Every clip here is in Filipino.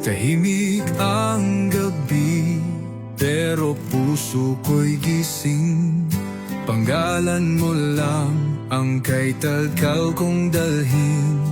Tahimik ang gabi, pero puso ko'y gising. Panggalan mo lang ang kay talkaw kong dalhin.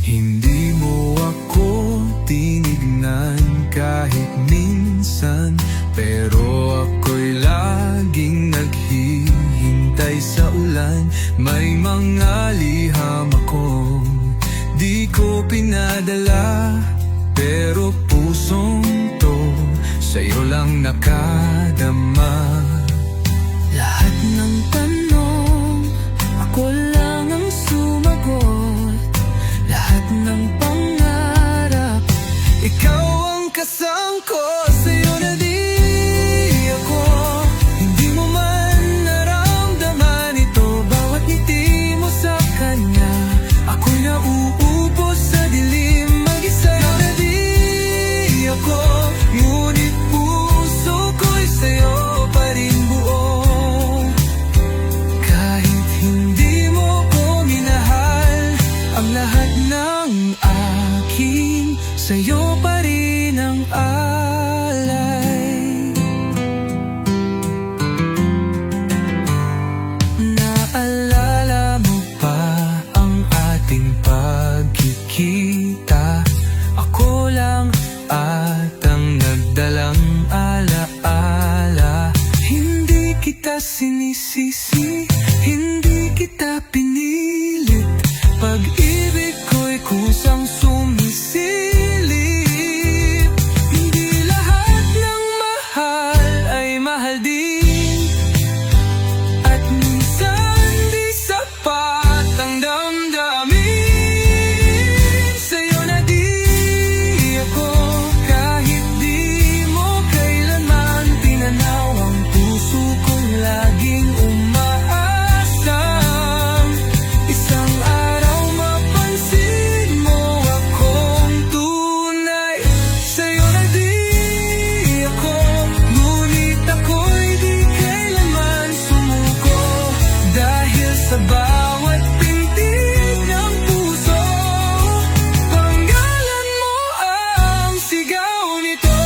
Hindi mo ako tinignan kahit minsan, pero ako'y laging naghihintay sa ulan. May mga liham akong di ko pinadala, pero pusong to sa'yo lang nakadama. Lahat ng tanong, ako lang ang sumagot. Lahat ng pangarap, Ikaw ang kasangkot. Sa'yo na di ako, hindi mo man naramdaman ito. Bawat ngiti mo sa kanya, ako'y nauubos sa dilim. Mag-isa na di ako, ngunit puso ko'y sa'yo pa rin buo. Kahit hindi mo ko minahal, ang lahat ng akin sa'yo pa rin ang alay. Naalala mo pa ang ating pagkikita? Ako lang at ang nagdalang alaala. Hindi kita sinisisi, hindi kita pinilit. Pag-ibig ko'y kusang sumisilip. Hindi lahat ng mahal ay mahal din, at minsan di sapat ang damdamin. Sa'yo na di ako, kahit di mo kailanman tinanaw. Ang puso ko'y laging umaasang isang araw mapansin mo akong tunay. Sa'yo na di ako, ngunit ako'y di kailanman sumuko. Dahil sa bawat pintig ng puso, panggalan mo ang sigaw nito.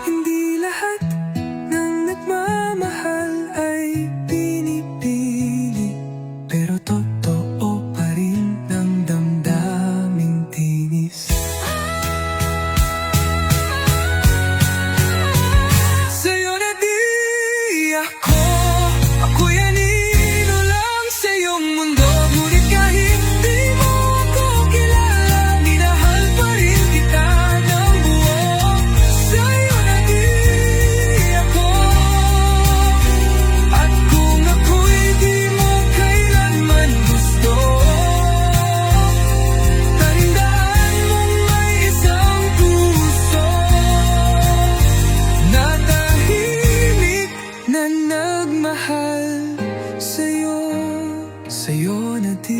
Hindi lahat ng nagmamahal ay pinipili, pero totoo pa rin ang damdaming tinis. Sa'yo na di ako, ako'y anino lang sa iyong mundo. Ngunit kahit di mo ako kilala, minahal pa rin kita ng buo. Sa'yo na di ako, at kung ako'y di mo kailanman gusto, tandaan mong may isang puso na tahimik na nagmahal sa'yo. Sa'yo na di